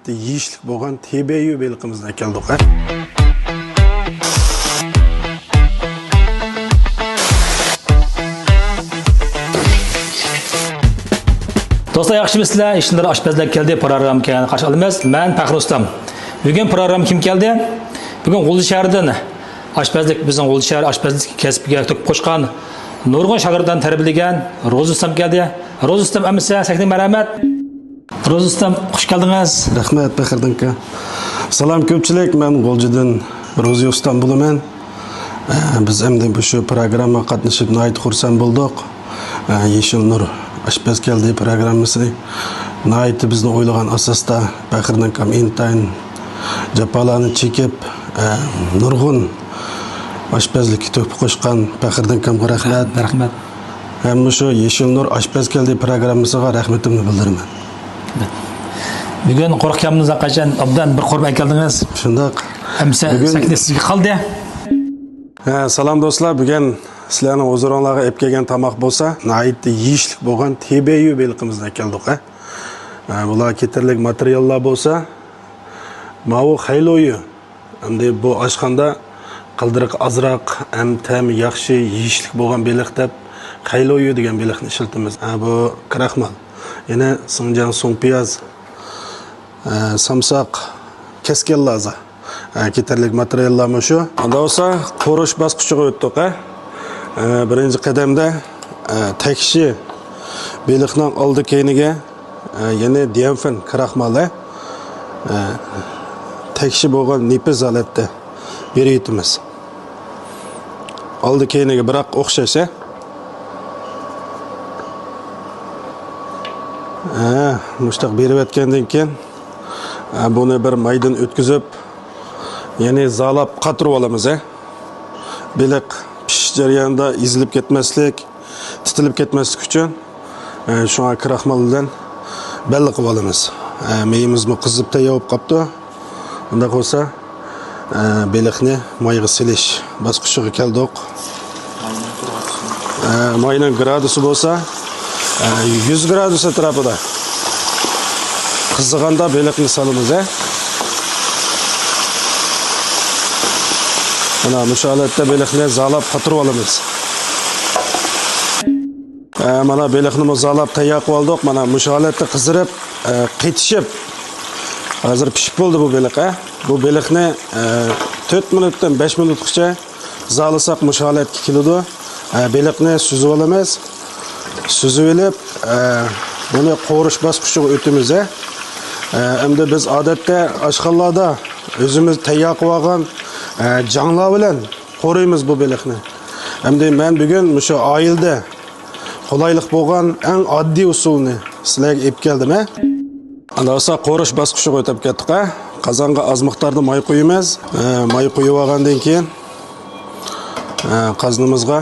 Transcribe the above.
Nayitli yeyishlik bo'lgan tebeyu beliqimizdan keldik. Do'stlar, yaxshimisizlar? Ishlar oshpazlar keldi, programga qarshi olamiz. Men Faxrustam. Bugun program kim keldi? Bugun G'o'lji shahridan oshpazlik, bizning G'o'lji shahri oshpazlik kasbiga to'p qo'shgan nurg'un shogirddan tarbiyalagan Ro'zistam keldi. Ro'zistam amisa, sakning marhamat. Ro'zistam, xush keldingiz. Rahmat Faxrdanka. Salom ko'pchilik, men G'o'ljidan Ro'zistam bo'laman. Biz endi bu shu programma qatnashib nayt xursand bo'ldik. Yeshil nur oshpaz keldi programmasi. Nayt bizni o'ylagan asosda Faxrdanka intayin japalarni chekib, nurg'un oshpazlikka to'p qo'shgan Faxrdankamga rahmat. Rahmat. Ham shu Yeshil nur oshpaz keldi programmasiga rahmatimni bildiraman. Bugun qo'rqganimizdan qachon obdan bir qurban keldingiz. Shundoq. Amsa sakni sizga qoldi. Salom do'stlar, bugun sizlarning o'zlaringizga olib kelgan tamoq bo'lsa, Nayitli yeyishlik bo'lgan tebeyu beliqimizdan keldik. Bular ketirlik materiallar bo'lsa, mavu xayloyu. Endi bu oshxonda qildiriq azroq, tam yaxshi yeyishlik bo'lgan beliq deb xayloyu degan beliqni ishlatamiz. Bu kraxmal. Yana singan so'ng piyoz, samsaq, keskin laza. Ketirlik materiallar shu. Unda bo'lsa, qo'rish bosqichiga o'tdik. Birinchi qadamda takshi beliqning oldi keyniga yana diamfin kraxmali takshi bo'lgan nepiz holatda berayotimiz. Oldi keyniga biroq o'xshasa mushtaq berib o'tgandan keyin buni bir maydon o'tkazib, ya'ni zalab qatirib olamiz. Beliq pishish jarayonida ezilib ketmaslik, titilib ketmaslik uchun shunga kraxmal bilan belli qilib olamiz. Meyimizni qizib tayyorib qopti. Unda bo'lsa, beliqni moyga silish bosqichiga keldik. Moyning gradusi bo'lsa 100 gradus atrofida. Qiziganda beliqni solamiz. Mana bu holatda beliqni zalab qatirib olamiz. Mana beliqni zalab tayyor qilib oldik. Mana bu holatda qizirib, qetishib hozir pishib bo'ldi bu beliq. Bu beliqni 4 minutdan 5 minutgacha zalasak bu holatga keladi. Beliqni suzib olamiz. Suzib olib, buni qo'rish bosqichiga o'tamiz. Endi biz odatda oshxonalarda o'zimiz tayyor qilib olgan janglar bilan qo'raymiz bu beliqni. Endi men bugun shu oilda qulaylik bo'lgan eng oddiy usulni sizlarga olib keldim. Unda bo'lsa qo'rish bosqichiga o'tib ketdik. Qozonga oz miqdorda moy qo'yamiz. Moy qo'yib olgandan keyin qozonimizga